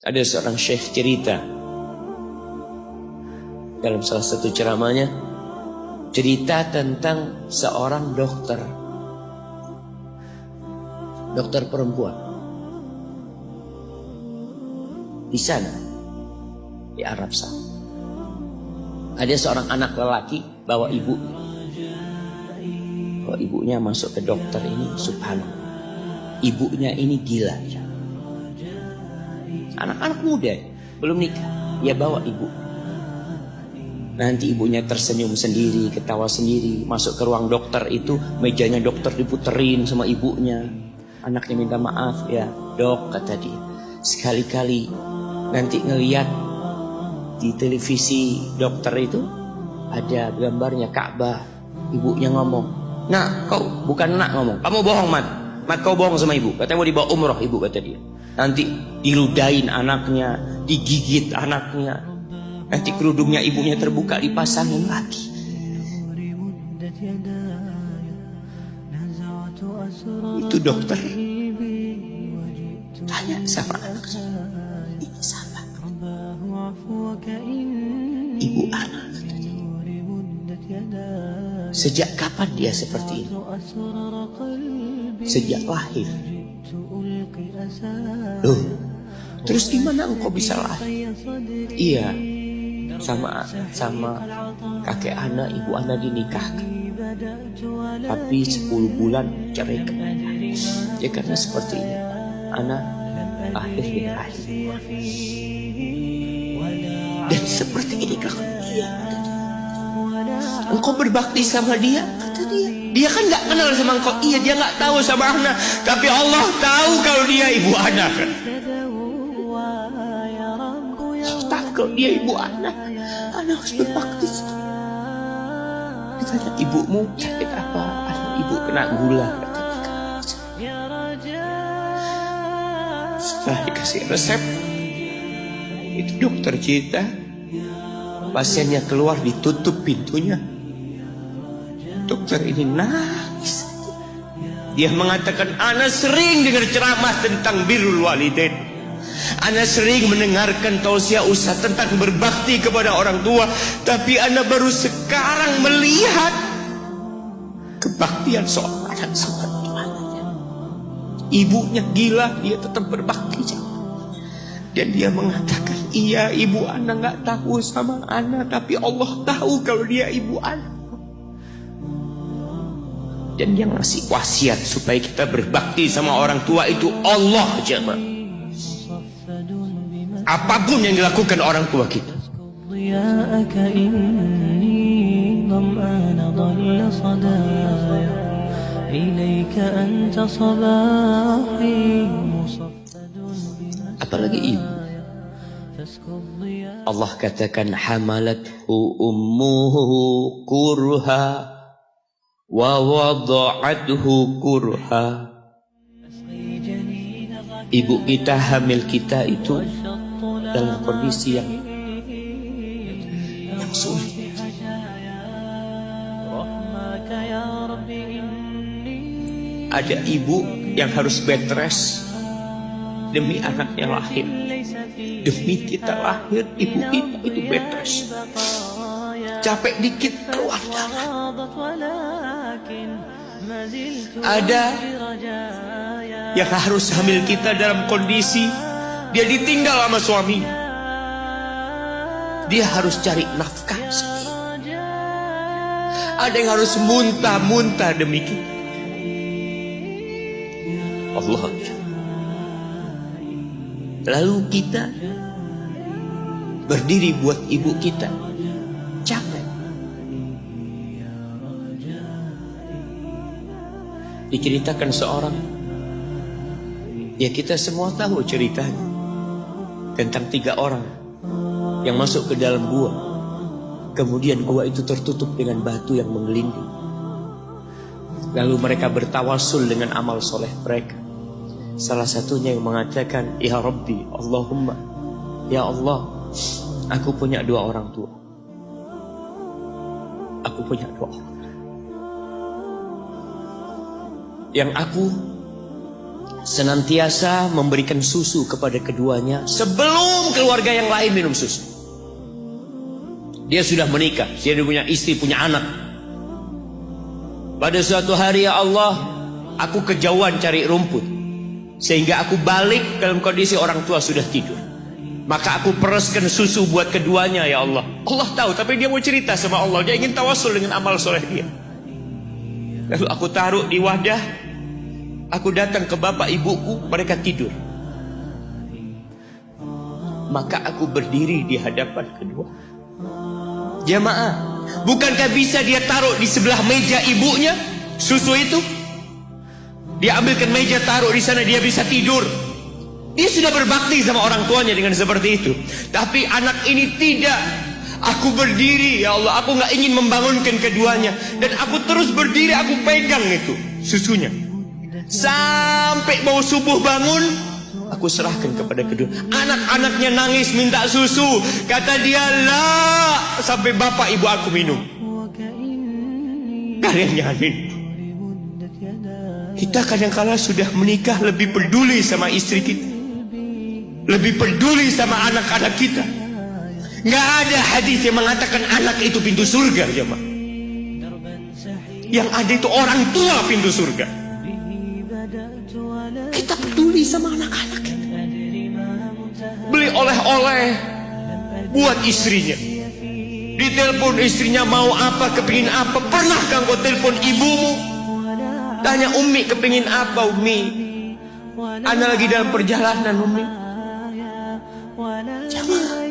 Ada seorang syekh cerita dalam salah satu ceramahnya, cerita tentang seorang dokter perempuan di sana, di Arab Saudi. Ada seorang anak lelaki bawa ibunya masuk ke dokter ini, subhanallah. Ibunya ini gila ya. Anak-anak muda belum nikah, dia bawa ibu. Nanti ibunya tersenyum sendiri, ketawa sendiri. Masuk ke ruang dokter itu, mejanya dokter diputerin sama ibunya. Anaknya minta maaf, ya dok kata dia, sekali-kali nanti ngeliat di televisi dokter itu ada gambarnya Ka'bah. Ibunya ngomong, nak kau bukan nak ngomong, kamu bohong mat kau bohong sama ibu. Katanya mau dibawa umroh ibu, kata dia. Nanti diludahin anaknya, digigit anaknya. Nanti kerudungnya ibunya terbuka, dipasangin lagi. Itu dokter tanya sama anaknya, ini siapa? Ibu anak. Sejak kapan dia seperti ini? Sejak lahir. Loh, terus gimana engkau bisa lahir? Iya, sama kakek anak, ibu anak dinikahkan, tapi 10 bulan cerai. Ya karena seperti ini, anak lahir di rahim. Dan seperti ini kata dia. Engkau berbakti sama dia, kata dia. Dia kan nggak kenal sama engkau. Iya, dia nggak tahu sama anak, tapi Allah tahu kalau dia ibu anak. Tak kalau dia ibu anak harus berbakti. Ditanya, ibumu sakit apa? Anak ibu kena gula. Setelah dikasih resep, itu dokter cerita, pasiennya keluar, ditutup pintunya. Dokter ini nangis. Dia mengatakan, ana sering dengar ceramah tentang birrul walidain. Ana sering mendengarkan tausiah ustaz tentang berbakti kepada orang tua, tapi ana baru sekarang melihat kebaktian seorang anak seperti anaknya. Ibunya gila, dia tetap berbakti. Dan dia mengatakan, iya ibu anak nggak tahu sama anak, tapi Allah tahu kalau dia ibu anak. Dan yang ngasih wasiat supaya kita berbakti sama orang tua itu Allah, jemaah. Apapun yang dilakukan orang tua kita. Apalagi ibu. Allah katakan, hamalathu ummuhu kurha wa wada'athu kurha. Ibu kita, hamil kita itu dalam kondisi yang sulit. Ada ibu yang harus bed rest demi anaknya lahir. Demi kita lahir, ibu kita itu bed rest. Capek dikit keluar darah. Ada yang harus hamil kita dalam kondisi dia ditinggal sama suaminya. Dia harus cari nafkah sendiri. Ada yang harus muntah-muntah demi kita. Allah. Lalu kita berdiri buat ibu kita, capek. Diceritakan seorang, ya kita semua tahu ceritanya, tentang 3 orang yang masuk ke dalam gua. Kemudian gua itu tertutup dengan batu yang menggelinding. Lalu mereka bertawasul dengan amal soleh mereka. Salah satunya yang mengatakan, ya Rabbi, Allahumma, ya Allah, aku punya 2 orang tua. Aku punya 2 orang. Yang aku senantiasa memberikan susu kepada keduanya sebelum keluarga yang lain minum susu. Dia sudah menikah, dia punya istri, punya anak. Pada suatu hari, ya Allah, aku kejauhan cari rumput, sehingga aku balik dalam kondisi orang tua sudah tidur. Maka aku pereskan susu buat keduanya, ya Allah. Allah tahu, tapi dia mau cerita sama Allah. Dia ingin tawasul dengan amal soleh dia. Lalu aku taruh di wadah. Aku datang ke bapak ibuku, mereka tidur. Maka aku berdiri di hadapan kedua. Jamaah, bukankah bisa dia taruh di sebelah meja ibunya susu itu? Dia ambilkan meja, taruh di sana, dia bisa tidur. Dia sudah berbakti sama orang tuanya dengan seperti itu. Tapi anak ini tidak. Aku berdiri, ya Allah, aku gak ingin membangunkan keduanya. Dan aku terus berdiri, aku pegang itu susunya. Sampai mau subuh bangun, aku serahkan kepada kedua. Anak-anaknya nangis minta susu. Kata dia, lah, sampai bapak ibu aku minum. Kalian jangan minum. Kita kadang-kala sudah menikah lebih peduli sama istri kita, lebih peduli sama anak-anak kita. Nggak ada hadis yang mengatakan anak itu pintu surga, jemaah. Yang ada itu orang tua pintu surga. Kita peduli sama anak-anak kita. Beli oleh-oleh buat istrinya. Ditelepon istrinya mau apa, kepingin apa. Pernahkah kau telepon ibumu? Tanya, Umi kepingin apa, Umi? Ana lagi dalam perjalanan, Umi. Jamaah,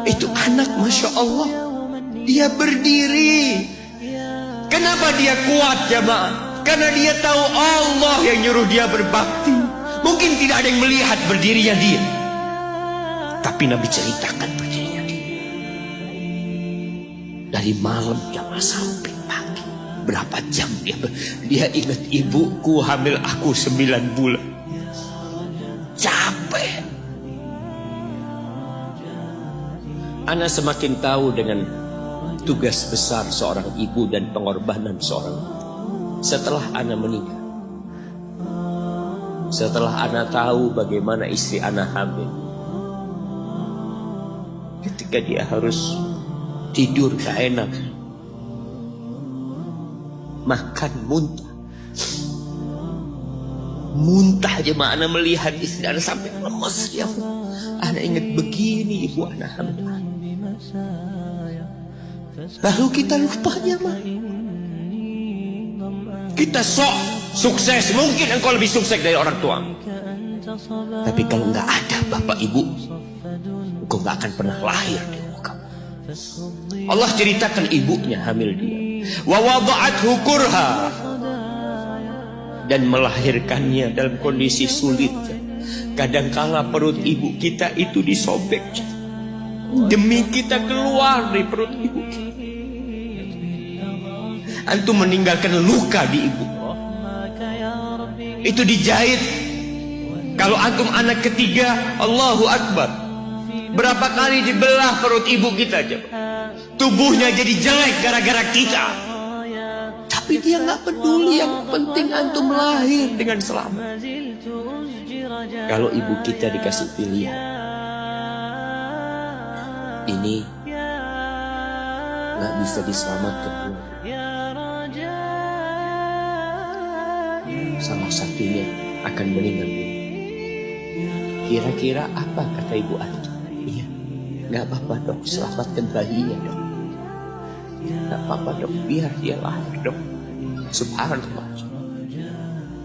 itu anak, Masya Allah, dia berdiri. Kenapa dia kuat, jamaah? Karena dia tahu Allah yang nyuruh dia berbakti. Mungkin tidak ada yang melihat berdirinya dia, tapi Nabi ceritakan berdirinya dia. Dari malam jamaah sampai pagi, berapa jam dia ingat, ibuku hamil aku 9 bulan. Capek. Ana semakin tahu dengan tugas besar seorang ibu dan pengorbanan seorang ibu. Setelah Ana menikah, setelah Ana tahu bagaimana istri Ana hamil, ketika dia harus tidur gak enak, makan muntah aja, Ana melihat istri Ana sampai lemas dia. Ana ingat begini ibu Ana hamil. Lalu kita lupa, jemaah. Kita sok sukses, mungkin engkau lebih sukses dari orang tua. Tapi kalau nggak ada bapak ibu, engkau nggak akan pernah lahir di muka. Allah ceritakan ibunya hamil dia. Wa wada'athu kurha, dan melahirkannya dalam kondisi sulit. Kadangkala perut ibu kita itu disobek demi kita keluar dari perut ibu kita. Antum meninggalkan luka di ibu, itu dijahit. Kalau antum anak ketiga, Allahu Akbar, berapa kali dibelah perut ibu kita aja. Tubuhnya jadi jelek gara-gara kita. Tapi dia nggak peduli, yang penting antum lahir dengan selamat. Kalau ibu kita dikasih pilihan, ini nggak bisa diselamatkan, salah satunya akan meninggal. Kira-kira apa kata ibu antum? Iya, nggak apa-apa dok, selamatkan bayinya dok. Nggak apa-apa dok, biar dia lahir dok. Subhanallah.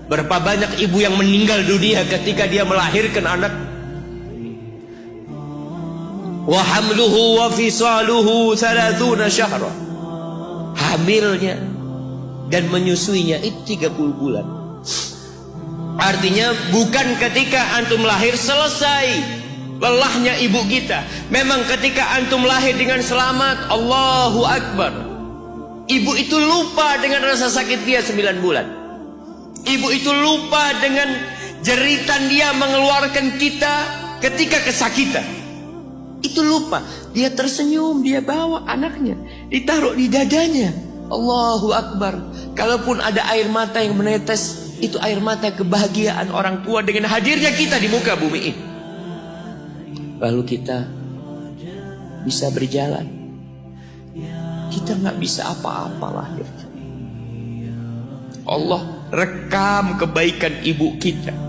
Berapa banyak ibu yang meninggal dunia ketika dia melahirkan anak. Wa hamluhu wa fisaluhu 30 syahra. Hamilnya dan menyusuinya itu 30 bulan. Artinya bukan ketika antum lahir selesai lelahnya ibu kita. Memang ketika antum lahir dengan selamat, Allahu Akbar, ibu itu lupa dengan rasa sakit dia 9 bulan. Ibu itu lupa dengan jeritan dia mengeluarkan kita ketika kesakitan. Itu lupa. Dia tersenyum, dia bawa anaknya, ditaruh di dadanya. Allahu Akbar. Kalaupun ada air mata yang menetes, Itu air mata kebahagiaan orang tua dengan hadirnya kita di muka bumi ini. Lalu kita bisa berjalan. Kita nggak bisa apa-apa lahir. Allah rekam kebaikan ibu kita.